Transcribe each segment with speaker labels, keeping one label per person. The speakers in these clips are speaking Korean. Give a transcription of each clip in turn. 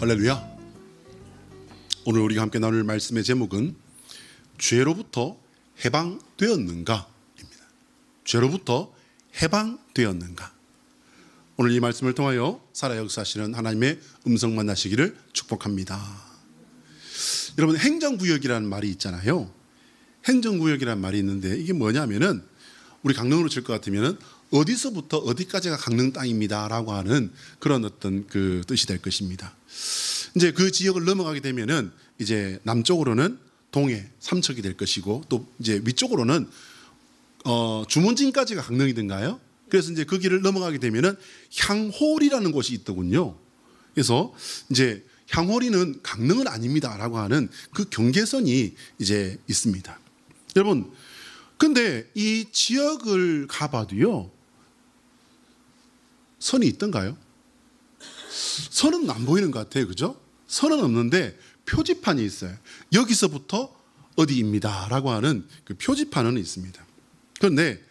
Speaker 1: 할렐루야. 오늘 우리가 함께 나눌 말씀의 제목은 죄로부터 해방되었는가 입니다. 죄로부터 해방되었는가. 오늘 이 말씀을 통하여 살아 역사하시는 하나님의 음성 만나시기를 축복합니다. 여러분, 행정구역이라는 말이 있잖아요. 행정구역이라는 말이 있는데 이게 뭐냐면은 우리 강릉으로 칠 것 같으면은 어디서부터 어디까지가 강릉 땅입니다 라고 하는 그런 어떤 그 뜻이 될 것입니다. 이제 그 지역을 넘어가게 되면은 이제 남쪽으로는 동해 삼척이 될 것이고, 또 이제 위쪽으로는 주문진까지가 강릉이든가요. 그래서 이제 그 길을 넘어가게 되면은 향홀이라는 곳이 있더군요. 그래서 이제 향홀이는 강릉은 아닙니다라고 하는 그 경계선이 이제 있습니다. 여러분, 근데 이 지역을 가봐도요, 선이 있던가요? 선은 안 보이는 것 같아요, 그죠? 선은 없는데 표지판이 있어요. 여기서부터 어디입니다라고 하는 그 표지판은 있습니다. 그런데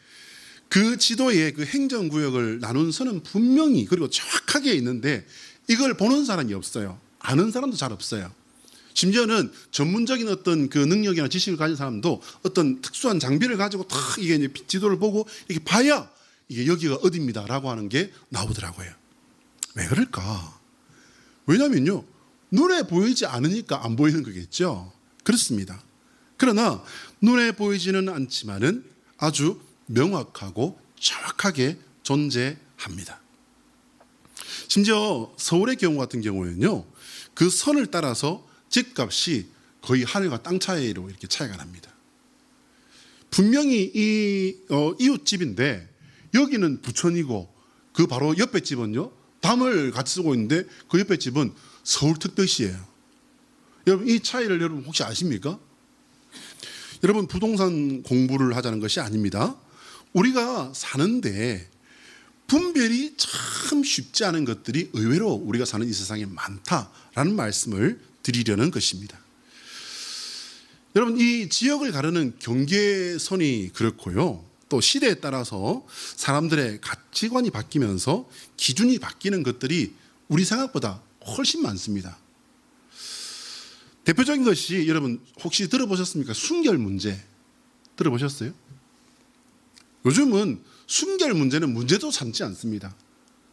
Speaker 1: 그 지도에 그 행정구역을 나눈 선은 분명히 그리고 정확하게 있는데 이걸 보는 사람이 없어요. 아는 사람도 잘 없어요. 심지어는 전문적인 어떤 그 능력이나 지식을 가진 사람도 어떤 특수한 장비를 가지고 다 이게 이제 지도를 보고 이렇게 봐야 이게 여기가 어디입니다라고 하는 게 나오더라고요. 왜 그럴까? 왜냐면요, 눈에 보이지 않으니까 안 보이는 거겠죠. 그렇습니다. 그러나 눈에 보이지는 않지만은 아주 명확하고 정확하게 존재합니다. 심지어 서울의 경우 같은 경우에는요, 그 선을 따라서 집값이 거의 하늘과 땅 차이로 이렇게 차이가 납니다. 분명히 이 이웃집인데 여기는 부천이고 그 바로 옆에 집은요, 담을 같이 쓰고 있는데 그 옆에 집은 서울특별시예요. 여러분, 이 차이를 여러분 혹시 아십니까? 여러분, 부동산 공부를 하자는 것이 아닙니다. 우리가 사는데 분별이 참 쉽지 않은 것들이 의외로 우리가 사는 이 세상에 많다라는 말씀을 드리려는 것입니다. 여러분, 이 지역을 가르는 경계선이 그렇고요, 또 시대에 따라서 사람들의 가치관이 바뀌면서 기준이 바뀌는 것들이 우리 생각보다 훨씬 많습니다. 대표적인 것이 여러분 혹시 들어보셨습니까? 순결 문제 들어보셨어요? 요즘은 순결 문제는 문제도 삼지 않습니다.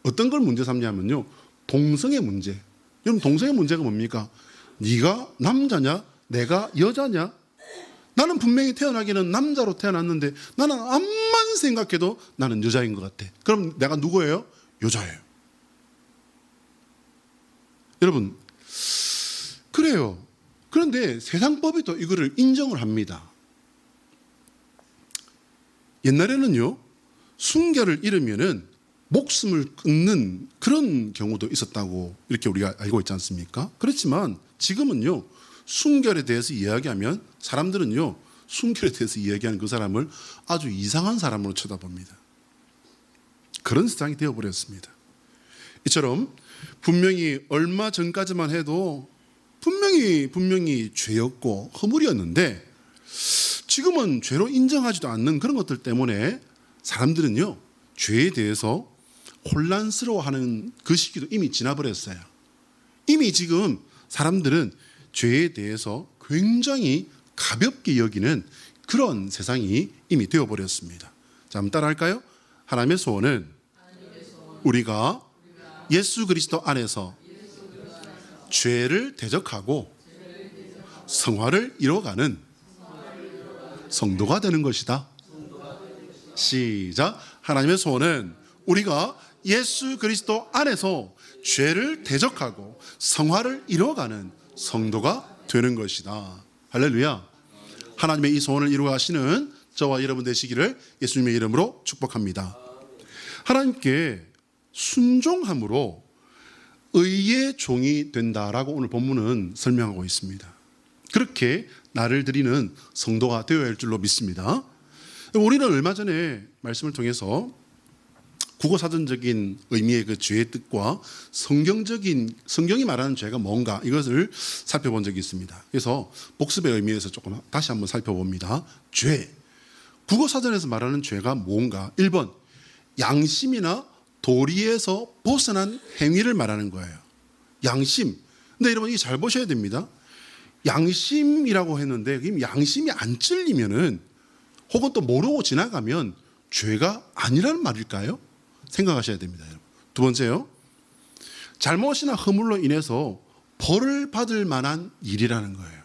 Speaker 1: 어떤 걸 문제 삼냐면요, 동성애 문제. 여러분, 동성애 문제가 뭡니까? 네가 남자냐? 내가 여자냐? 나는 분명히 태어나기는 남자로 태어났는데 나는 암만 생각해도 나는 여자인 것 같아. 그럼 내가 누구예요? 여자예요. 여러분, 그래요. 그런데 세상법이 또 이거를 인정을 합니다. 옛날에는요, 순결을 잃으면은 목숨을 끊는 그런 경우도 있었다고 이렇게 우리가 알고 있지 않습니까? 그렇지만 지금은요, 순결에 대해서 이야기하면 사람들은요, 순결에 대해서 이야기하는 그 사람을 아주 이상한 사람으로 쳐다봅니다. 그런 세상이 되어버렸습니다. 이처럼 분명히 얼마 전까지만 해도 분명히 죄였고 허물이었는데 지금은 죄로 인정하지도 않는 그런 것들 때문에 사람들은요, 죄에 대해서 혼란스러워하는 그 시기도 이미 지나버렸어요. 이미 지금 사람들은 죄에 대해서 굉장히 가볍게 여기는 그런 세상이 이미 되어버렸습니다. 자, 한번 따라할까요? 하나님의 소원은 우리가 예수 그리스도 안에서 죄를 대적하고 성화를 이뤄가는 성도가 되는 것이다. 시작. 하나님의 소원은 우리가 예수 그리스도 안에서 죄를 대적하고 성화를 이뤄가는 성도가 되는 것이다. 할렐루야. 하나님의 이 소원을 이루어 가시는 저와 여러분 되시기를 예수님의 이름으로 축복합니다. 하나님께 순종함으로 의의 종이 된다라고 오늘 본문은 설명하고 있습니다. 그렇게 나를 드리는 성도가 되어야 할 줄로 믿습니다. 우리는 얼마 전에 말씀을 통해서 국어사전적인 의미의 그 죄의 뜻과 성경이 말하는 죄가 뭔가 이것을 살펴본 적이 있습니다. 그래서 복습의 의미에서 조금 다시 한번 살펴봅니다. 죄, 국어사전에서 말하는 죄가 뭔가? 1번, 양심이나 도리에서 벗어난 행위를 말하는 거예요. 양심, 근데 여러분 이 잘 보셔야 됩니다. 양심이라고 했는데 양심이 안 찔리면은 혹은 또 모르고 지나가면 죄가 아니라는 말일까요? 생각하셔야 됩니다. 여러분. 두 번째요. 잘못이나 허물로 인해서 벌을 받을 만한 일이라는 거예요.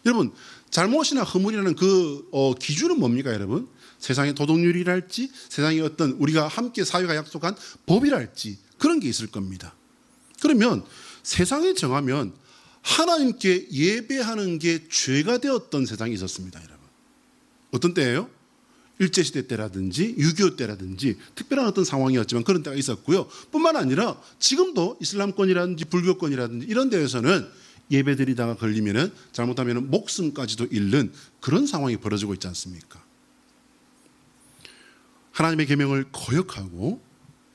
Speaker 1: 여러분 잘못이나 허물이라는 그 기준은 뭡니까 여러분? 세상의 도덕률이랄지 세상의 어떤 우리가 함께 사회가 약속한 법이랄지 그런 게 있을 겁니다. 그러면 세상에 정하면 하나님께 예배하는 게 죄가 되었던 세상이 있었습니다. 여러분. 어떤 때예요? 일제시대 때라든지 6.25 때라든지 특별한 어떤 상황이었지만 그런 때가 있었고요. 뿐만 아니라 지금도 이슬람권이라든지 불교권이라든지 이런 데에서는 예배 드리다가 걸리면은 잘못하면 목숨까지도 잃는 그런 상황이 벌어지고 있지 않습니까? 하나님의 계명을 거역하고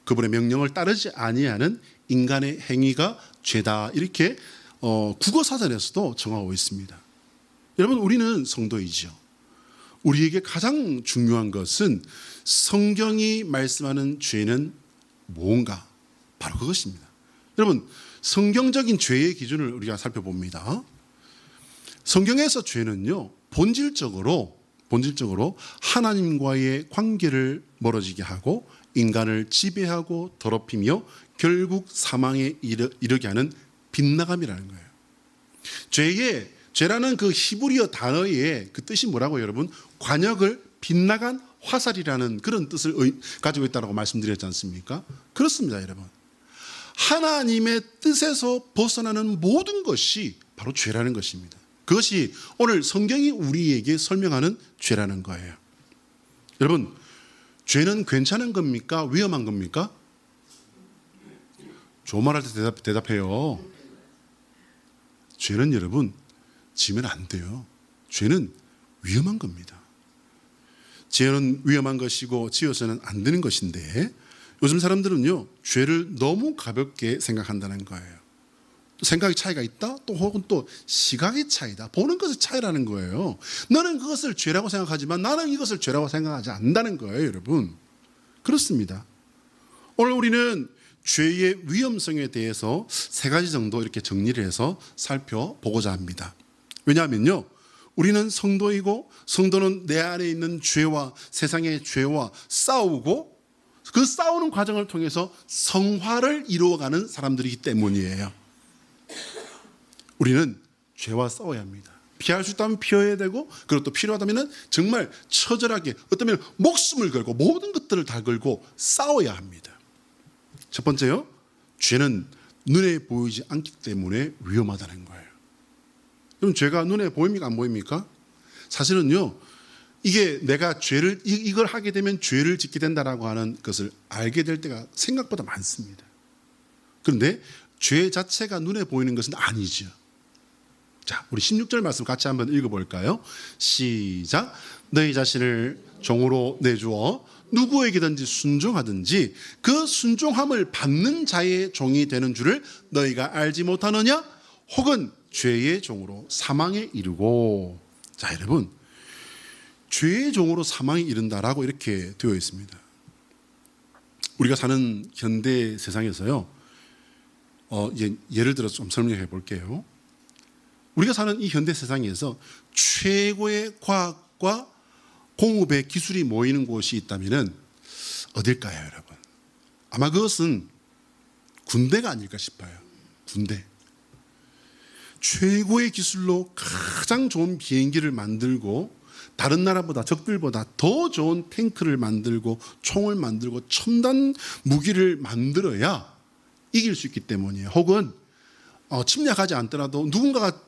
Speaker 1: 그분의 명령을 따르지 아니하는 인간의 행위가 죄다 이렇게 국어사전에서도 정하고 있습니다. 여러분 우리는 성도이죠. 우리에게 가장 중요한 것은 성경이 말씀하는 죄는 뭔가 바로 그것입니다. 여러분 성경적인 죄의 기준을 우리가 살펴봅니다. 성경에서 죄는요 본질적으로 하나님과의 관계를 멀어지게 하고 인간을 지배하고 더럽히며 결국 사망에 이르게 하는 빗나감이라는 거예요. 죄라는 그 히브리어 단어의 그 뜻이 뭐라고 여러분? 관역을 빗나간 화살이라는 그런 뜻을 가지고 있다고 말씀드렸지 않습니까? 그렇습니다, 여러분. 하나님의 뜻에서 벗어나는 모든 것이 바로 죄라는 것입니다. 그것이 오늘 성경이 우리에게 설명하는 죄라는 거예요. 여러분, 죄는 괜찮은 겁니까? 위험한 겁니까? 좋은 말 할 때 대답해요. 죄는 여러분 지면 안 돼요. 죄는 위험한 겁니다. 죄는 위험한 것이고 지어서는 안 되는 것인데 요즘 사람들은요 죄를 너무 가볍게 생각한다는 거예요. 또 생각의 차이가 있다? 또 혹은 또 시각의 차이다. 보는 것의 차이라는 거예요. 너는 그것을 죄라고 생각하지만 나는 이것을 죄라고 생각하지 않는다는 거예요, 여러분. 그렇습니다. 오늘 우리는 죄의 위험성에 대해서 세 가지 정도 이렇게 정리를 해서 살펴보고자 합니다. 왜냐하면요, 우리는 성도이고 성도는 내 안에 있는 죄와 세상의 죄와 싸우고 그 싸우는 과정을 통해서 성화를 이루어가는 사람들이기 때문이에요. 우리는 죄와 싸워야 합니다. 피할 수 있다면 피해야 되고 그리고 또 필요하다면 정말 처절하게 어쩌면 목숨을 걸고 모든 것들을 다 걸고 싸워야 합니다. 첫 번째요, 죄는 눈에 보이지 않기 때문에 위험하다는 거예요. 그럼 죄가 눈에 보입니까? 안 보입니까? 사실은요, 이게 내가 죄를 이걸 하게 되면 죄를 짓게 된다라고 하는 것을 알게 될 때가 생각보다 많습니다. 그런데 죄 자체가 눈에 보이는 것은 아니죠. 자, 우리 16절 말씀 같이 한번 읽어볼까요? 시작. 너희 자신을 종으로 내주어 누구에게든지 순종하든지 그 순종함을 받는 자의 종이 되는 줄을 너희가 알지 못하느냐? 혹은 죄의 종으로 사망에 이르고. 자, 여러분, 죄의 종으로 사망에 이른다라고 이렇게 되어 있습니다. 우리가 사는 현대 세상에서요, 이제 예를 들어서 좀 설명해 볼게요. 우리가 사는 이 현대 세상에서 최고의 과학과 공업의 기술이 모이는 곳이 있다면 어딜까요, 여러분? 아마 그것은 군대가 아닐까 싶어요. 군대. 최고의 기술로 가장 좋은 비행기를 만들고 다른 나라보다 적들보다 더 좋은 탱크를 만들고 총을 만들고 첨단 무기를 만들어야 이길 수 있기 때문이에요. 혹은 침략하지 않더라도 누군가가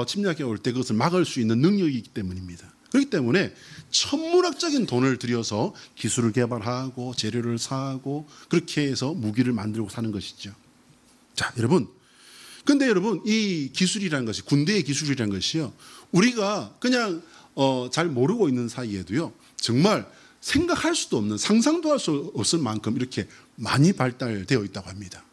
Speaker 1: 침략해 올 때 그것을 막을 수 있는 능력이 있기 때문입니다. 그렇기 때문에 천문학적인 돈을 들여서 기술을 개발하고 재료를 사고 그렇게 해서 무기를 만들고 사는 것이죠. 자, 여러분, 근데 여러분, 이 기술이라는 것이, 군대의 기술이라는 것이요, 우리가 그냥 잘 모르고 있는 사이에도요, 정말 생각할 수도 없는, 상상도 할 수 없을 만큼 이렇게 많이 발달되어 있다고 합니다.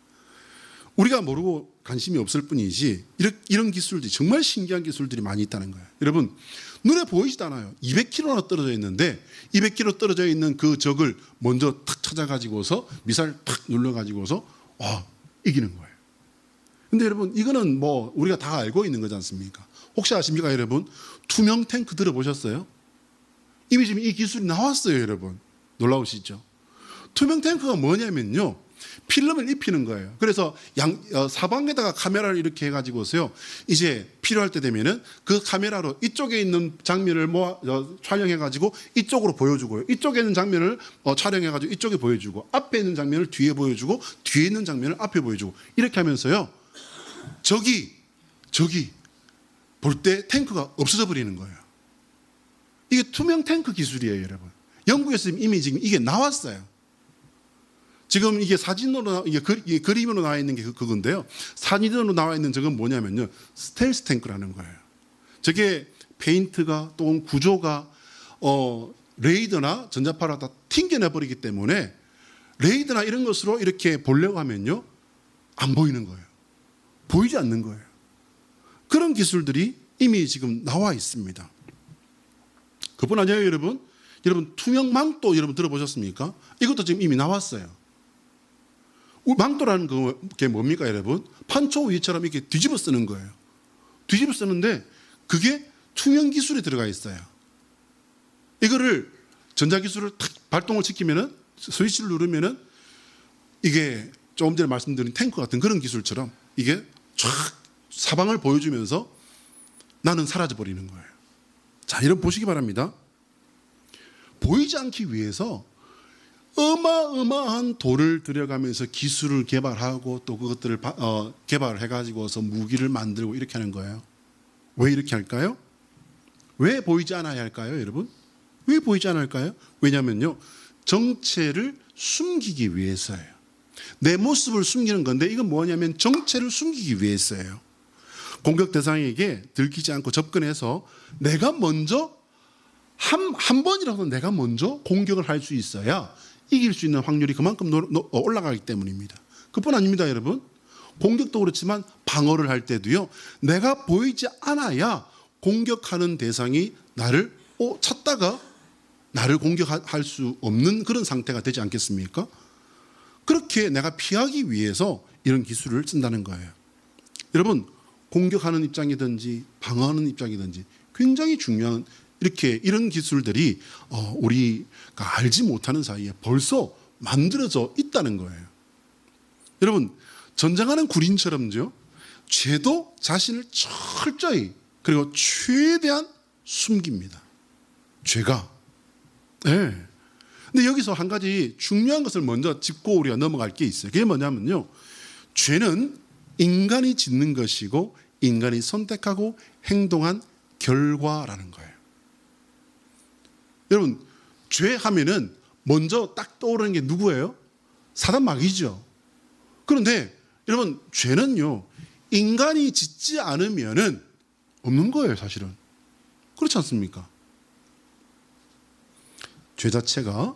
Speaker 1: 우리가 모르고 관심이 없을 뿐이지 이런 기술들이, 정말 신기한 기술들이 많이 있다는 거예요. 여러분, 눈에 보이지도 않아요. 200km나 떨어져 있는데 200km 떨어져 있는 그 적을 먼저 탁 찾아가지고서 미사일 탁 눌러가지고서 이기는 거예요. 근데 여러분 이거는 뭐 우리가 다 알고 있는 거지 않습니까? 혹시 아십니까 여러분? 투명 탱크 들어보셨어요? 이미 지금 이 기술이 나왔어요 여러분. 놀라우시죠? 투명 탱크가 뭐냐면요, 필름을 입히는 거예요. 그래서 사방에다가 카메라를 이렇게 해가지고서요, 이제 필요할 때 되면은 그 카메라로 이쪽에 있는 장면을 촬영해가지고 이쪽으로 보여주고요, 이쪽에 있는 장면을 촬영해가지고 이쪽에 보여주고, 앞에 있는 장면을 뒤에 보여주고, 뒤에 있는 장면을 앞에 보여주고, 이렇게 하면서요, 저기 볼 때 탱크가 없어져 버리는 거예요. 이게 투명 탱크 기술이에요 여러분. 영국에서 이미 지금 이게 나왔어요. 지금 이게 사진으로 이게 그림으로 나와 있는 게 그건데요. 사진으로 나와 있는 저건 뭐냐면요, 스텔스 탱크라는 거예요. 저게 페인트가 또 구조가 레이더나 전자파라 다 튕겨내 버리기 때문에 레이더나 이런 것으로 이렇게 보려고 하면요, 안 보이는 거예요. 보이지 않는 거예요. 그런 기술들이 이미 지금 나와 있습니다. 그뿐 아니에요 여러분. 여러분 투명망도 여러분 들어보셨습니까? 이것도 지금 이미 나왔어요. 망토라는 게 뭡니까 여러분? 판초 위처럼 이렇게 뒤집어 쓰는 거예요. 뒤집어 쓰는데 그게 투명 기술이 들어가 있어요. 이거를 전자기술을 탁 발동을 시키면은, 스위치를 누르면은 이게 조금 전에 말씀드린 탱크 같은 그런 기술처럼 이게 쫙 사방을 보여주면서 나는 사라져 버리는 거예요. 자, 여러분 보시기 바랍니다. 보이지 않기 위해서 어마어마한 돈을 들여가면서 기술을 개발하고 또 그것들을 개발을 해가지고서 무기를 만들고 이렇게 하는 거예요. 왜 이렇게 할까요? 왜 보이지 않아야 할까요 여러분? 왜 보이지 않아야 할까요? 왜냐하면요, 정체를 숨기기 위해서예요. 내 모습을 숨기는 건데 이건 뭐냐면 정체를 숨기기 위해서예요. 공격 대상에게 들키지 않고 접근해서 내가 먼저 한 번이라도 내가 먼저 공격을 할 수 있어야 이길 수 있는 확률이 그만큼 올라가기 때문입니다. 그뿐 아닙니다 여러분. 공격도 그렇지만 방어를 할 때도요, 내가 보이지 않아야 공격하는 대상이 나를 찾다가 나를 공격할 수 없는 그런 상태가 되지 않겠습니까? 그렇게 내가 피하기 위해서 이런 기술을 쓴다는 거예요. 여러분, 공격하는 입장이든지 방어하는 입장이든지 굉장히 중요한 이런 기술들이 우리가 알지 못하는 사이에 벌써 만들어져 있다는 거예요. 여러분, 전쟁하는 군인처럼요, 죄도 자신을 철저히 그리고 최대한 숨깁니다. 죄가. 네. 근데 여기서 한 가지 중요한 것을 먼저 짚고 우리가 넘어갈 게 있어요. 그게 뭐냐면요, 죄는 인간이 짓는 것이고 인간이 선택하고 행동한 결과라는 거예요. 여러분, 죄 하면은 먼저 딱 떠오르는 게 누구예요? 사단 마귀죠. 그런데 여러분, 죄는요, 인간이 짓지 않으면은 없는 거예요 사실은. 그렇지 않습니까? 죄 자체가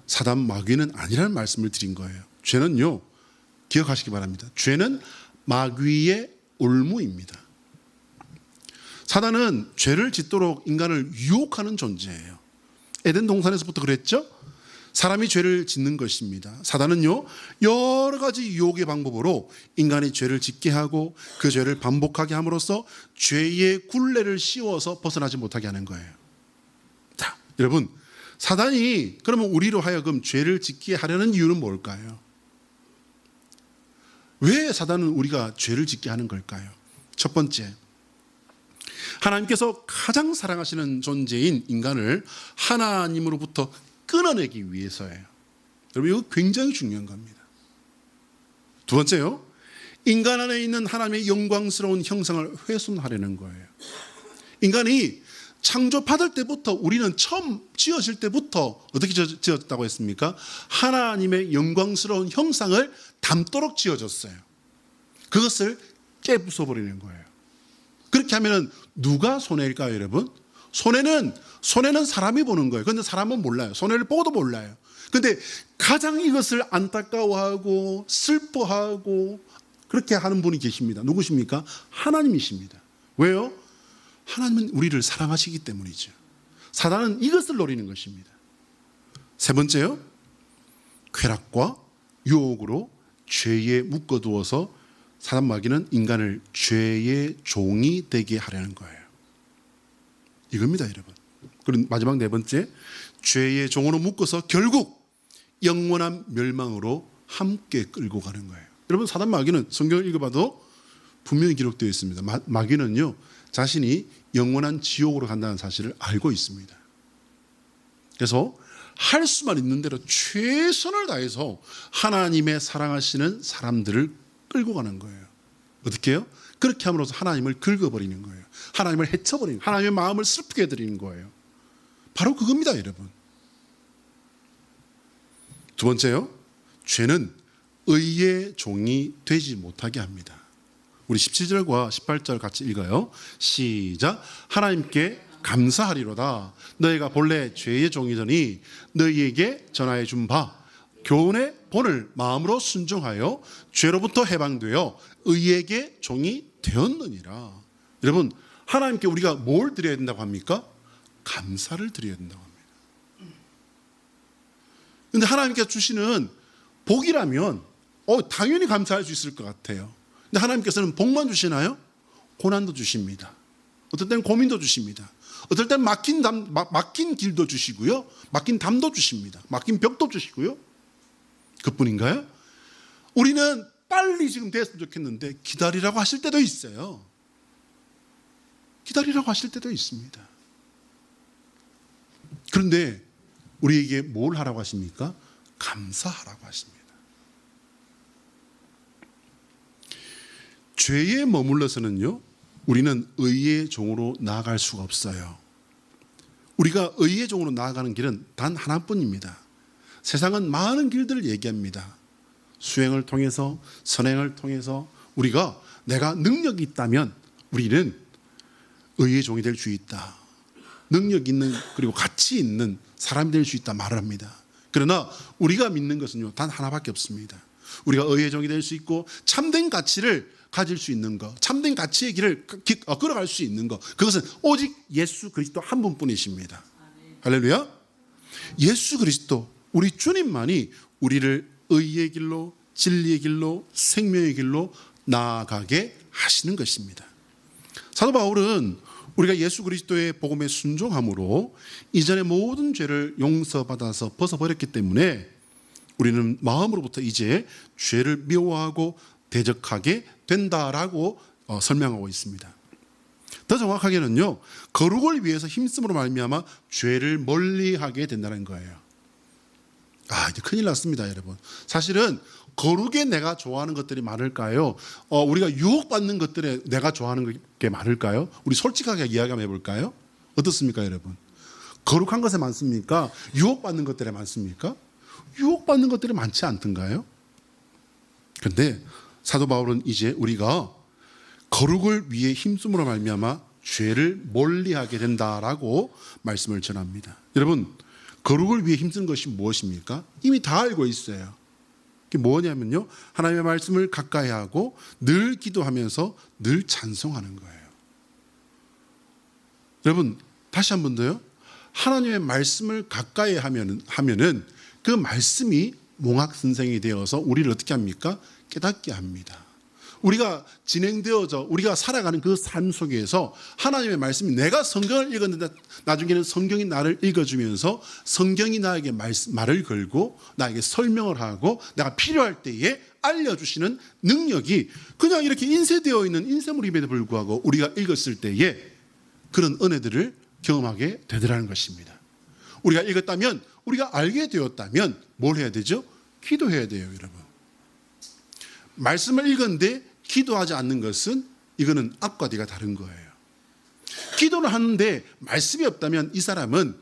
Speaker 1: 사단 마귀는 아니라는 말씀을 드린 거예요. 죄는요, 기억하시기 바랍니다. 죄는 마귀의 올무입니다. 사단은 죄를 짓도록 인간을 유혹하는 존재예요. 에덴 동산에서부터 그랬죠? 사람이 죄를 짓는 것입니다. 사단은요, 여러 가지 유혹의 방법으로 인간이 죄를 짓게 하고 그 죄를 반복하게 함으로써 죄의 굴레를 씌워서 벗어나지 못하게 하는 거예요. 자, 여러분, 사단이 그러면 우리로 하여금 죄를 짓게 하려는 이유는 뭘까요? 왜 사단은 우리가 죄를 짓게 하는 걸까요? 첫 번째, 하나님께서 가장 사랑하시는 존재인 인간을 하나님으로부터 끊어내기 위해서예요. 여러분, 이거 굉장히 중요한 겁니다. 두 번째요, 인간 안에 있는 하나님의 영광스러운 형상을 훼손하려는 거예요. 인간이 창조받을 때부터, 우리는 처음 지어질 때부터 어떻게 지어졌다고 했습니까? 하나님의 영광스러운 형상을 담도록 지어졌어요. 그것을 깨부숴버리는 거예요. 그렇게 하면 누가 손해일까요 여러분? 손해는 사람이 보는 거예요. 그런데 사람은 몰라요. 손해를 보고도 몰라요. 그런데 가장 이것을 안타까워하고 슬퍼하고 그렇게 하는 분이 계십니다. 누구십니까? 하나님이십니다. 왜요? 하나님은 우리를 사랑하시기 때문이죠. 사단은 이것을 노리는 것입니다. 세 번째요, 쾌락과 유혹으로 죄에 묶어두어서 사단 마귀는 인간을 죄의 종이 되게 하려는 거예요. 이겁니다, 여러분. 그리고 마지막 네 번째, 죄의 종으로 묶어서 결국 영원한 멸망으로 함께 끌고 가는 거예요. 여러분, 사단 마귀는 성경을 읽어봐도 분명히 기록되어 있습니다. 마귀는요, 자신이 영원한 지옥으로 간다는 사실을 알고 있습니다. 그래서 할 수만 있는 대로 최선을 다해서 하나님의 사랑하시는 사람들을 끌고 가는 거예요. 어떻게 해요? 그렇게 함으로써 하나님을 긁어버리는 거예요. 하나님을 해쳐버리는 거예요. 하나님의 마음을 슬프게 해드리는 거예요. 바로 그겁니다, 여러분. 두 번째요, 죄는 의의 종이 되지 못하게 합니다. 우리 17절과 18절 같이 읽어요. 시작. 하나님께 감사하리로다. 너희가 본래 죄의 종이더니 너희에게 전하여 준 바 교훈의 본을 마음으로 순종하여 죄로부터 해방되어 의에게 종이 되었느니라. 여러분, 하나님께 우리가 뭘 드려야 된다고 합니까? 감사를 드려야 된다고 합니다. 그런데 하나님께서 주시는 복이라면 당연히 감사할 수 있을 것 같아요. 근데 하나님께서는 복만 주시나요? 고난도 주십니다. 어떨 때는 고민도 주십니다. 어떨 때는 막힌 길도 주시고요, 막힌 담도 주십니다. 막힌 벽도 주시고요. 그뿐인가요? 우리는 빨리 지금 됐으면 좋겠는데 기다리라고 하실 때도 있어요. 기다리라고 하실 때도 있습니다. 그런데 우리에게 뭘 하라고 하십니까? 감사하라고 하십니다. 죄에 머물러서는요, 우리는 의의 종으로 나아갈 수가 없어요. 우리가 의의 종으로 나아가는 길은 단 하나뿐입니다. 세상은 많은 길들을 얘기합니다. 수행을 통해서, 선행을 통해서 우리가 내가 능력이 있다면 우리는 의의 종이 될 수 있다. 능력 있는, 그리고 가치 있는 사람이 될 수 있다 말을 합니다. 그러나 우리가 믿는 것은요, 단 하나밖에 없습니다. 우리가 의의 종이 될 수 있고 참된 가치를 가질 수 있는 것, 참된 가치의 길을 걸어갈 수 있는 것, 그것은 오직 예수 그리스도 한 분뿐이십니다. 할렐루야. 예수 그리스도, 우리 주님만이 우리를 의의 길로, 진리의 길로, 생명의 길로 나아가게 하시는 것입니다. 사도 바울은 우리가 예수 그리스도의 복음에 순종함으로 이전의 모든 죄를 용서받아서 벗어버렸기 때문에 우리는 마음으로부터 이제 죄를 미워하고 대적하게 된다라고 설명하고 있습니다. 더 정확하게는요, 거룩을 위해서 힘쓰므로 말미암아 죄를 멀리하게 된다는 거예요. 이제 큰일 났습니다, 여러분. 사실은 거룩에 내가 좋아하는 것들이 많을까요? 우리가 유혹받는 것들에 내가 좋아하는 게 많을까요? 우리 솔직하게 이야기 한번 해볼까요? 어떻습니까, 여러분? 거룩한 것에 많습니까? 유혹받는 것들에 많습니까? 유혹받는 것들이 많지 않던가요? 그런데 사도 바울은 이제 우리가 거룩을 위해 힘쓰므로 말미암아 죄를 멀리하게 된다라고 말씀을 전합니다. 여러분, 거룩을 위해 힘쓰는 것이 무엇입니까? 이미 다 알고 있어요. 그게 뭐냐면요, 하나님의 말씀을 가까이 하고 늘 기도하면서 늘 찬송하는 거예요. 여러분, 다시 한 번 더요. 하나님의 말씀을 가까이 하면은 그 말씀이 몽학 선생이 되어서 우리를 어떻게 합니까? 깨닫게 합니다. 우리가 진행되어져 우리가 살아가는 그 삶 속에서 하나님의 말씀이, 내가 성경을 읽었는데 나중에는 성경이 나를 읽어주면서 성경이 나에게 말을 걸고 나에게 설명을 하고 내가 필요할 때에 알려주시는 능력이 그냥 이렇게 인쇄되어 있는 인쇄물임에도 불구하고 우리가 읽었을 때에 그런 은혜들을 경험하게 되더라는 것입니다. 우리가 읽었다면, 우리가 알게 되었다면 뭘 해야 되죠? 기도해야 돼요, 여러분. 말씀을 읽었는데 기도하지 않는 것은, 이거는 앞과 뒤가 다른 거예요. 기도를 하는데 말씀이 없다면 이 사람은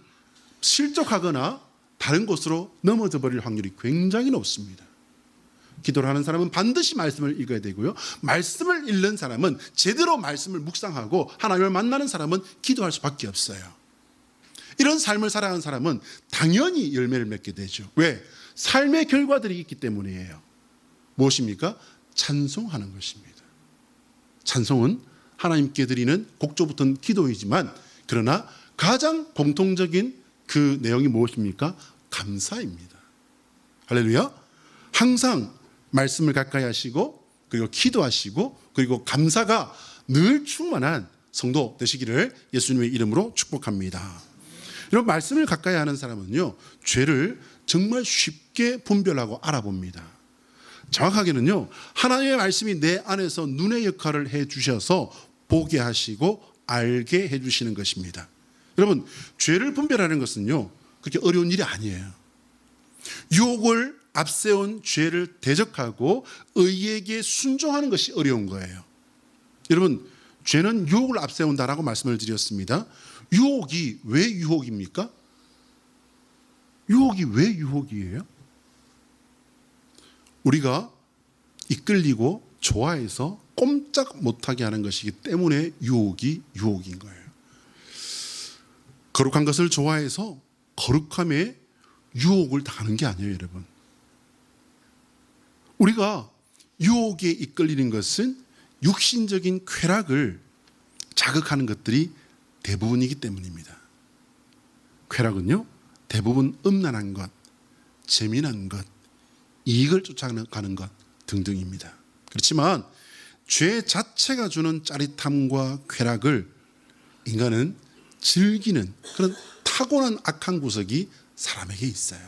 Speaker 1: 실족하거나 다른 곳으로 넘어져 버릴 확률이 굉장히 높습니다. 기도를 하는 사람은 반드시 말씀을 읽어야 되고요, 말씀을 읽는 사람은 제대로 말씀을 묵상하고 하나님을 만나는 사람은 기도할 수밖에 없어요. 이런 삶을 살아가는 사람은 당연히 열매를 맺게 되죠. 왜? 삶의 결과들이 있기 때문이에요. 무엇입니까? 찬송하는 것입니다. 찬송은 하나님께 드리는 곡조 붙은 기도이지만, 그러나 가장 공통적인 그 내용이 무엇입니까? 감사입니다. 할렐루야. 항상 말씀을 가까이 하시고 그리고 기도하시고 그리고 감사가 늘 충만한 성도 되시기를 예수님의 이름으로 축복합니다. 이런 말씀을 가까이 하는 사람은요, 죄를 정말 쉽게 분별하고 알아봅니다. 정확하게는요, 하나님의 말씀이 내 안에서 눈의 역할을 해 주셔서 보게 하시고 알게 해 주시는 것입니다. 여러분, 죄를 분별하는 것은요, 그렇게 어려운 일이 아니에요. 유혹을 앞세운 죄를 대적하고 의에게 순종하는 것이 어려운 거예요. 여러분, 죄는 유혹을 앞세운다라고 말씀을 드렸습니다. 유혹이 왜 유혹입니까? 유혹이 왜 유혹이에요? 우리가 이끌리고 좋아해서 꼼짝 못하게 하는 것이기 때문에 유혹이 유혹인 거예요. 거룩한 것을 좋아해서 거룩함에 유혹을 당하는 게 아니에요, 여러분. 우리가 유혹에 이끌리는 것은 육신적인 쾌락을 자극하는 것들이 대부분이기 때문입니다. 쾌락은요, 대부분 음란한 것, 재미난 것, 이익을 쫓아가는 것 등등입니다. 그렇지만 죄 자체가 주는 짜릿함과 쾌락을 인간은 즐기는 그런 타고난 악한 구석이 사람에게 있어요.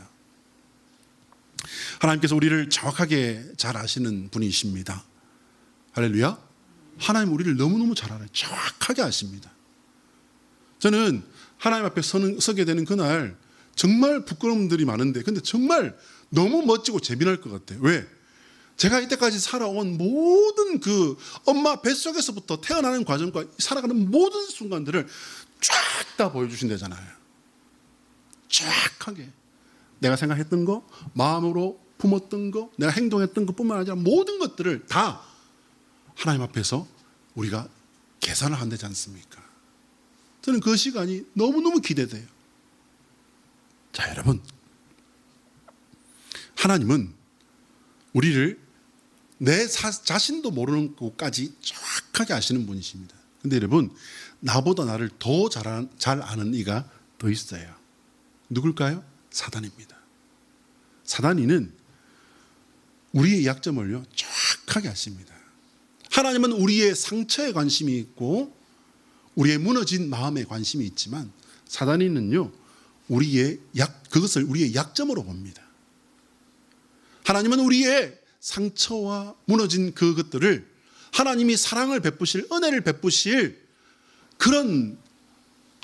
Speaker 1: 하나님께서 우리를 정확하게 잘 아시는 분이십니다. 할렐루야. 하나님 우리를 너무너무 잘 알아요. 정확하게 아십니다. 저는 하나님 앞에 서게 되는 그날 정말 부끄러움들이 많은데 근데 정말 너무 멋지고 재미날 것 같아요. 왜? 제가 이때까지 살아온 모든 그 엄마 뱃속에서부터 태어나는 과정과 살아가는 모든 순간들을 쫙 다 보여주신다잖아요. 정확하게 내가 생각했던 거, 마음으로 품었던 거, 내가 행동했던 것뿐만 아니라 모든 것들을 다 하나님 앞에서 우리가 계산을 한다지 않습니까? 저는 그 시간이 너무너무 기대돼요. 자, 여러분, 하나님은 우리를 내 자신도 모르는 것까지 정확하게 아시는 분이십니다. 근데 여러분, 나보다 나를 더 잘 아는 이가 더 있어요. 누굴까요? 사단입니다. 사단이는 우리의 약점을요, 정확하게 아십니다. 하나님은 우리의 상처에 관심이 있고 우리의 무너진 마음에 관심이 있지만 사단이는요, 그것을 우리의 약점으로 봅니다. 하나님은 우리의 상처와 무너진 그것들을 하나님이 사랑을 베푸실, 은혜를 베푸실 그런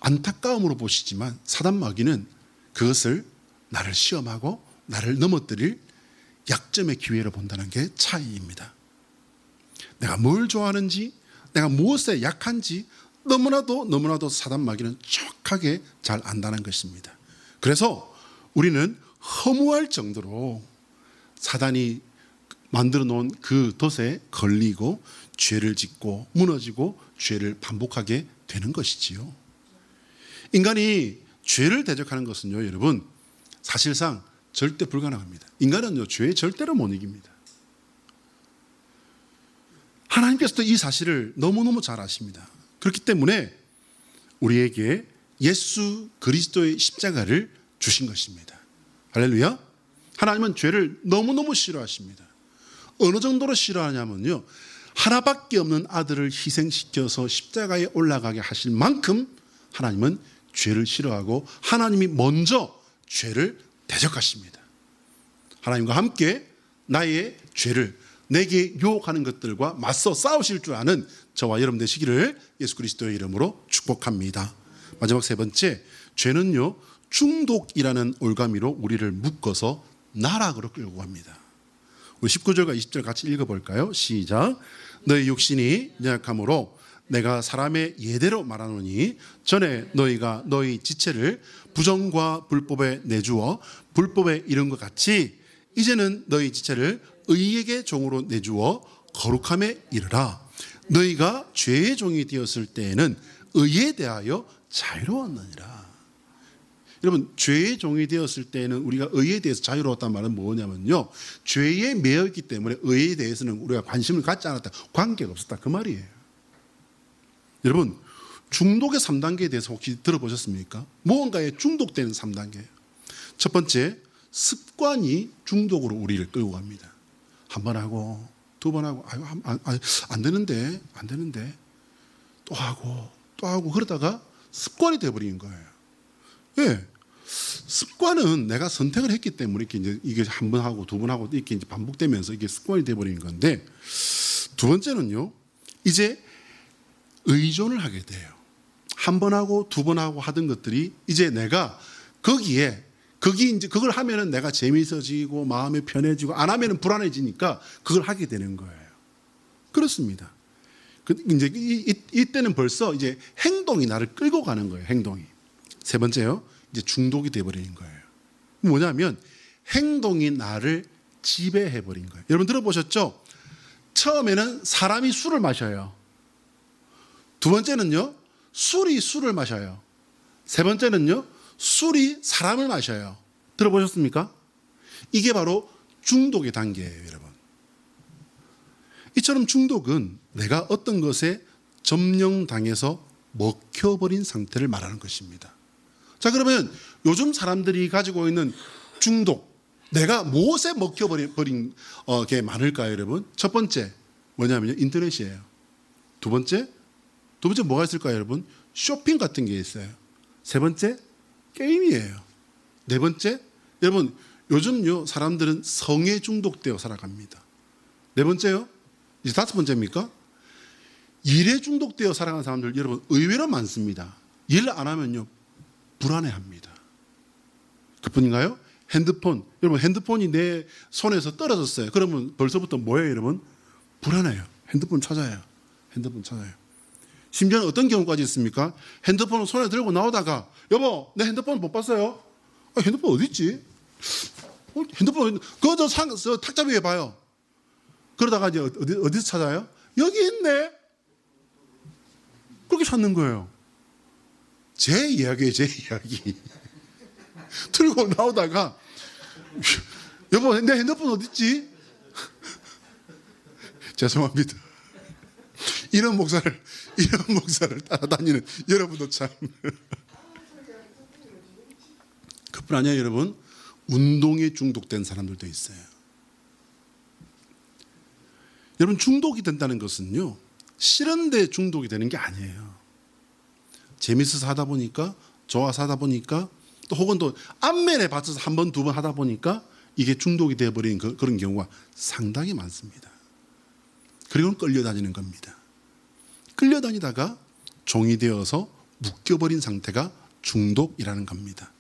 Speaker 1: 안타까움으로 보시지만 사단 마귀는 그것을 나를 시험하고 나를 넘어뜨릴 약점의 기회로 본다는 게 차이입니다. 내가 뭘 좋아하는지, 내가 무엇에 약한지 너무나도 사단 마귀는 정확하게 잘 안다는 것입니다. 그래서 우리는 허무할 정도로 사단이 만들어 놓은 그 덫에 걸리고 죄를 짓고 무너지고 죄를 반복하게 되는 것이지요. 인간이 죄를 대적하는 것은요, 여러분, 사실상 절대 불가능합니다. 인간은요, 죄에 절대로 못 이깁니다. 하나님께서도 이 사실을 너무너무 잘 아십니다. 그렇기 때문에 우리에게 예수 그리스도의 십자가를 주신 것입니다. 할렐루야. 하나님은 죄를 너무너무 싫어하십니다. 어느 정도로 싫어하냐면요, 하나밖에 없는 아들을 희생시켜서 십자가에 올라가게 하실 만큼 하나님은 죄를 싫어하고 하나님이 먼저 죄를 대적하십니다. 하나님과 함께 나의 죄를, 내게 유혹하는 것들과 맞서 싸우실 줄 아는 저와 여러분 되시기를 예수 그리스도의 이름으로 축복합니다. 마지막 세 번째, 죄는요, 중독이라는 올가미로 우리를 묶어서 나락으로 끌고 갑니다. 우리 19절과 20절 같이 읽어볼까요? 시작. 너희 육신이 연약함으로 내가 사람의 예대로 말하노니 전에 너희가 너희 지체를 부정과 불법에 내주어 불법에 이른 것 같이 이제는 너희 지체를 의에게 종으로 내주어 거룩함에 이르라. 너희가 죄의 종이 되었을 때에는 의에 대하여 자유로웠느니라. 여러분, 죄의 종이 되었을 때는 우리가 의에 대해서 자유로웠단 말은 뭐냐면요, 죄에 매여 있기 때문에 의에 대해서는 우리가 관심을 갖지 않았다, 관계가 없었다, 그 말이에요. 여러분, 중독의 3단계에 대해서 혹시 들어보셨습니까? 무언가에 중독되는 3단계. 첫 번째, 습관이 중독으로 우리를 끌고 갑니다. 한 번 하고 두 번 하고 안 되는데 또 하고 그러다가 습관이 돼버린 거예요. 예. 습관은 내가 선택을 했기 때문에 이게 한 번 하고 두 번 하고 이렇게 이제 반복되면서 이게 습관이 돼버린 건데, 두 번째는요, 이제 의존을 하게 돼요. 한 번 하고 두 번 하고 하던 것들이 이제 내가 그걸 하면은 내가 재미있어지고 마음이 편해지고, 안 하면은 불안해지니까 그걸 하게 되는 거예요. 그렇습니다. 이제 이때는 벌써 이제 행동이 나를 끌고 가는 거예요. 행동이. 세 번째요, 이제 중독이 돼버리는 거예요. 뭐냐면 행동이 나를 지배해버린 거예요. 여러분 들어보셨죠? 처음에는 사람이 술을 마셔요. 두 번째는요, 술이 술을 마셔요. 세 번째는요, 술이 사람을 마셔요. 들어보셨습니까? 이게 바로 중독의 단계예요, 여러분. 이처럼 중독은 내가 어떤 것에 점령당해서 먹혀버린 상태를 말하는 것입니다. 자, 그러면 요즘 사람들이 가지고 있는 중독, 내가 무엇에 먹혀버린 게 많을까요, 여러분? 첫 번째 뭐냐면요, 인터넷이에요. 두 번째 뭐가 있을까요, 여러분? 쇼핑 같은 게 있어요. 세 번째 게임이에요. 네 번째, 여러분 요즘요 사람들은 성에 중독되어 살아갑니다. 네 번째요, 이제 다섯 번째입니까? 일에 중독되어 살아가는 사람들 여러분 의외로 많습니다. 일 안 하면요 불안해합니다. 그뿐인가요? 핸드폰, 여러분 핸드폰이 내 손에서 떨어졌어요. 그러면 벌써부터 뭐예요, 여러분? 불안해요. 핸드폰 찾아요. 심지어는 어떤 경우까지 있습니까? 핸드폰을 손에 들고 나오다가 여보, 내 핸드폰 못 봤어요? 핸드폰 어디 있지? 핸드폰 그저 탁자 위에 봐요. 그러다가 이제 어디서 찾아요? 여기 있네. 그렇게 찾는 거예요. 제 이야기예요, 제 이야기. 들고 나오다가 여보, 내 핸드폰 어디 있지? 죄송합니다. 이런 목사를 따라다니는 여러분도 참. 그뿐 아니에요, 여러분. 운동에 중독된 사람들도 있어요. 여러분, 중독이 된다는 것은요, 싫은데 중독이 되는 게 아니에요. 재밌어서 하다 보니까, 좋아서 하다 보니까, 또 혹은 또 안면에 받쳐서 한 번, 두 번 하다 보니까 이게 중독이 되어버린 그런 경우가 상당히 많습니다. 그리고는 끌려다니는 겁니다. 끌려다니다가 종이 되어서 묶여버린 상태가 중독이라는 겁니다.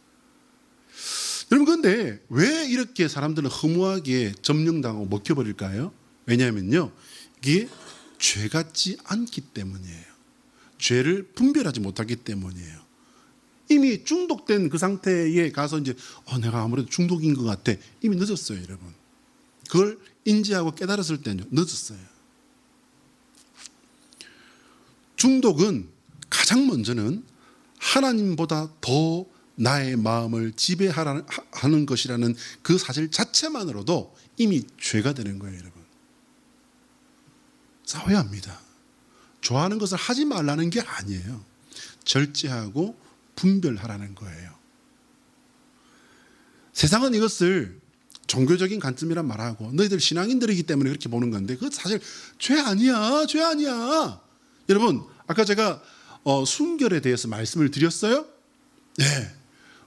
Speaker 1: 여러분, 그런데 왜 이렇게 사람들은 허무하게 점령당하고 먹혀버릴까요? 왜냐하면요, 이게 죄 같지 않기 때문이에요. 죄를 분별하지 못하기 때문이에요. 이미 중독된 그 상태에 가서 이제 내가 아무래도 중독인 것 같아. 이미 늦었어요, 여러분. 그걸 인지하고 깨달았을 때는 늦었어요. 중독은 가장 먼저는 하나님보다 더 나의 마음을 지배하는 것이라는 그 사실 자체만으로도 이미 죄가 되는 거예요, 여러분. 싸워야 합니다. 좋아하는 것을 하지 말라는 게 아니에요. 절제하고 분별하라는 거예요. 세상은 이것을 종교적인 관점이란 말하고 너희들 신앙인들이기 때문에 그렇게 보는 건데 그것 사실 죄 아니야. 여러분, 아까 제가 순결에 대해서 말씀을 드렸어요. 네,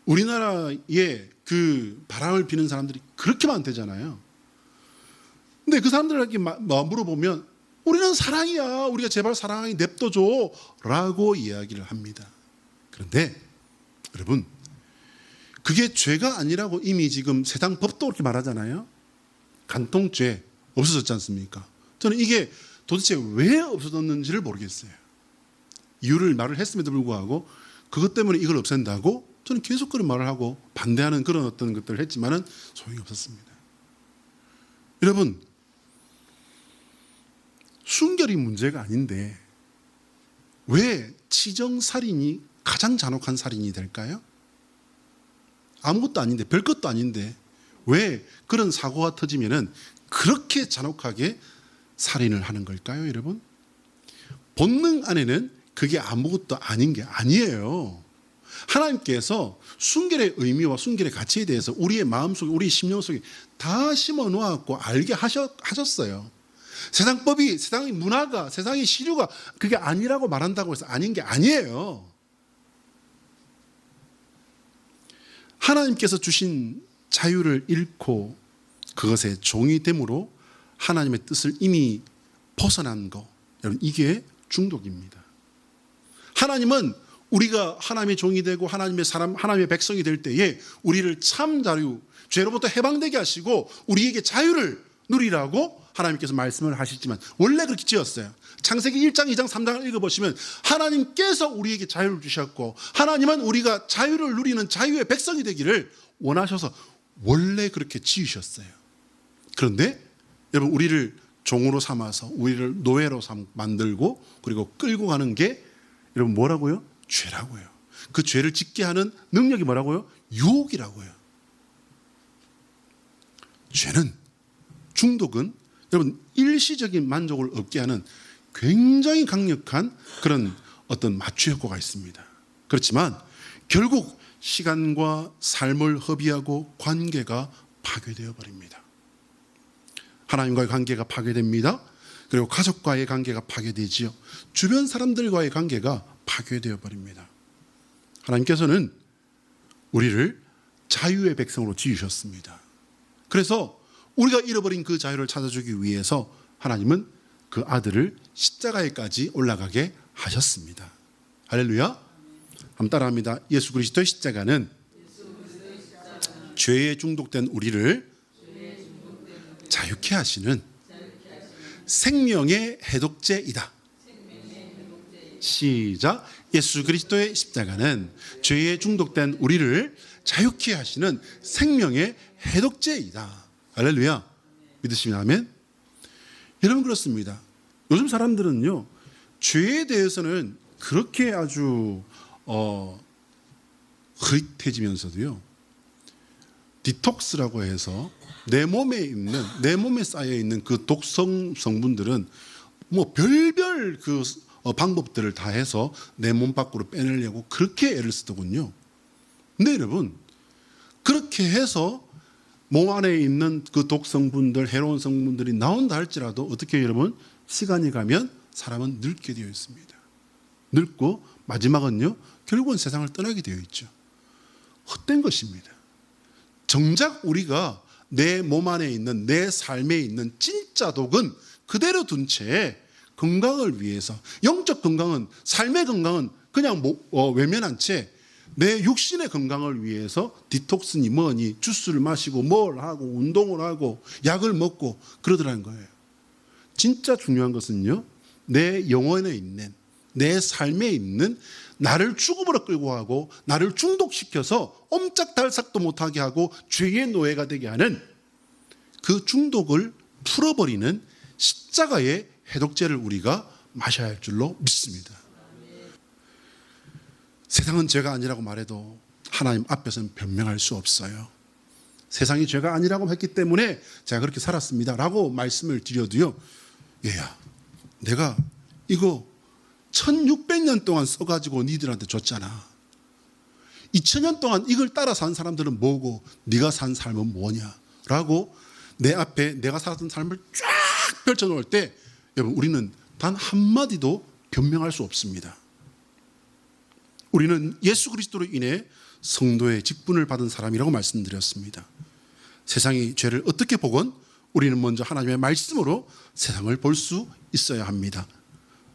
Speaker 1: 우리나라에 그 바람을 피는 사람들이 그렇게 많대잖아요. 근데 그 사람들에게 물어보면 우리는 사랑이야. 우리가 제발 사랑하게 냅둬줘 라고 이야기를 합니다. 그런데 여러분, 그게 죄가 아니라고 이미 지금 세상 법도 그렇게 말하잖아요. 간통죄 없어졌지 않습니까? 저는 이게 도대체 왜 없어졌는지를 모르겠어요. 이유를 말을 했음에도 불구하고 그것 때문에 이걸 없앤다고 저는 계속 그런 말을 하고 반대하는 그런 어떤 것들을 했지만은 소용이 없었습니다. 여러분, 순결이 문제가 아닌데 왜 치정살인이 가장 잔혹한 살인이 될까요? 아무것도 아닌데, 별것도 아닌데 왜 그런 사고가 터지면은 그렇게 잔혹하게 살인을 하는 걸까요, 여러분? 본능 안에는 그게 아무것도 아닌 게 아니에요. 하나님께서 순결의 의미와 순결의 가치에 대해서 우리의 마음속에, 우리의 심령 속에 다 심어 놓았고 알게 하셨어요. 세상법이, 세상의 문화가, 세상의 시류가 그게 아니라고 말한다고 해서 아닌 게 아니에요. 하나님께서 주신 자유를 잃고 그것의 종이 됨으로 하나님의 뜻을 이미 벗어난 거, 여러분, 이게 중독입니다. 하나님은 우리가 하나님의 종이 되고 하나님의 사람, 하나님의 백성이 될 때에 우리를 참 자유, 죄로부터 해방되게 하시고 우리에게 자유를 누리라고 하나님께서 말씀을 하시지만 원래 그렇게 지었어요. 창세기 1장, 2장, 3장을 읽어보시면 하나님께서 우리에게 자유를 주셨고 하나님은 우리가 자유를 누리는 자유의 백성이 되기를 원하셔서 원래 그렇게 지으셨어요. 그런데 여러분, 우리를 종으로 삼아서 우리를 노예로 만들고 그리고 끌고 가는 게 여러분 뭐라고요? 죄라고요. 그 죄를 짓게 하는 능력이 뭐라고요? 유혹이라고요. 죄는, 중독은 여러분 일시적인 만족을 얻게 하는 굉장히 강력한 그런 어떤 마취 효과가 있습니다. 그렇지만 결국 시간과 삶을 허비하고 관계가 파괴되어 버립니다. 하나님과의 관계가 파괴됩니다. 그리고 가족과의 관계가 파괴되지요. 주변 사람들과의 관계가 파괴되어 버립니다. 하나님께서는 우리를 자유의 백성으로 지으셨습니다. 그래서 우리가 잃어버린 그 자유를 찾아주기 위해서 하나님은 그 아들을 십자가에까지 올라가게 하셨습니다. 할렐루야. 한번 따라합니다. 예수 그리스도의 십자가는 죄에 중독된 우리를 자유케 하시는 생명의 해독제이다. 시작. 예수 그리스도의 십자가는 죄에 중독된 우리를 자유케 하시는 생명의 해독제이다. 할렐루야. 믿으시면 아멘. 여러분, 그렇습니다. 요즘 사람들은요, 죄에 대해서는 그렇게 아주 흐릿해지면서도요, 디톡스라고 해서 내 몸에 쌓여 있는 그 독성 성분들은 뭐 별별 그 방법들을 다 해서 내 몸 밖으로 빼내려고 그렇게 애를 쓰더군요. 근데 여러분, 그렇게 해서 몸 안에 있는 그 독성분들, 해로운 성분들이 나온다 할지라도 어떻게 해요, 여러분? 시간이 가면 사람은 늙게 되어 있습니다. 늙고 마지막은요, 결국은 세상을 떠나게 되어 있죠. 헛된 것입니다. 정작 우리가 내 몸 안에 있는, 내 삶에 있는 진짜 독은 그대로 둔 채 건강을 위해서, 영적 건강은, 삶의 건강은 그냥 외면한 채 내 육신의 건강을 위해서 디톡스니 뭐니 주스를 마시고 뭘 하고 운동을 하고 약을 먹고 그러더라는 거예요. 진짜 중요한 것은요, 내 영혼에 있는, 내 삶에 있는 나를 죽음으로 끌고 가고 나를 중독시켜서 옴짝달싹도 못하게 하고 죄의 노예가 되게 하는 그 중독을 풀어버리는 십자가의 해독제를 우리가 마셔야 할 줄로 믿습니다. 세상은 죄가 아니라고 말해도 하나님 앞에서는 변명할 수 없어요. 세상이 죄가 아니라고 했기 때문에 제가 그렇게 살았습니다 라고 말씀을 드려도요, 얘야, 내가 이거 1600년 동안 써가지고 니들한테 줬잖아. 2000년 동안 이걸 따라 산 사람들은 뭐고 네가 산 삶은 뭐냐 라고 내 앞에 내가 살았던 삶을 쫙 펼쳐놓을 때 여러분, 우리는 단 한마디도 변명할 수 없습니다. 우리는 예수 그리스도로 인해 성도의 직분을 받은 사람이라고 말씀드렸습니다. 세상이 죄를 어떻게 보건 우리는 먼저 하나님의 말씀으로 세상을 볼 수 있어야 합니다.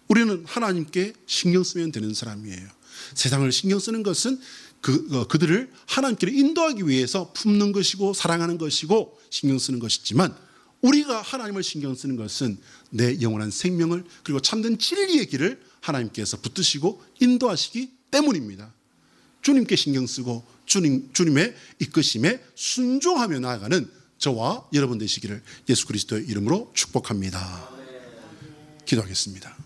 Speaker 1: 우리는 하나님께 신경 쓰면 되는 사람이에요. 세상을 신경 쓰는 것은 그들을 하나님께로 인도하기 위해서 품는 것이고 사랑하는 것이고 신경 쓰는 것이지만, 우리가 하나님을 신경 쓰는 것은 내 영원한 생명을, 그리고 참된 진리의 길을 하나님께서 붙드시고 인도하시기 때문입니다. 주님께 신경 쓰고 주님의 이끄심에 순종하며 나아가는 저와 여러분 되시기를 예수 그리스도의 이름으로 축복합니다. 기도하겠습니다.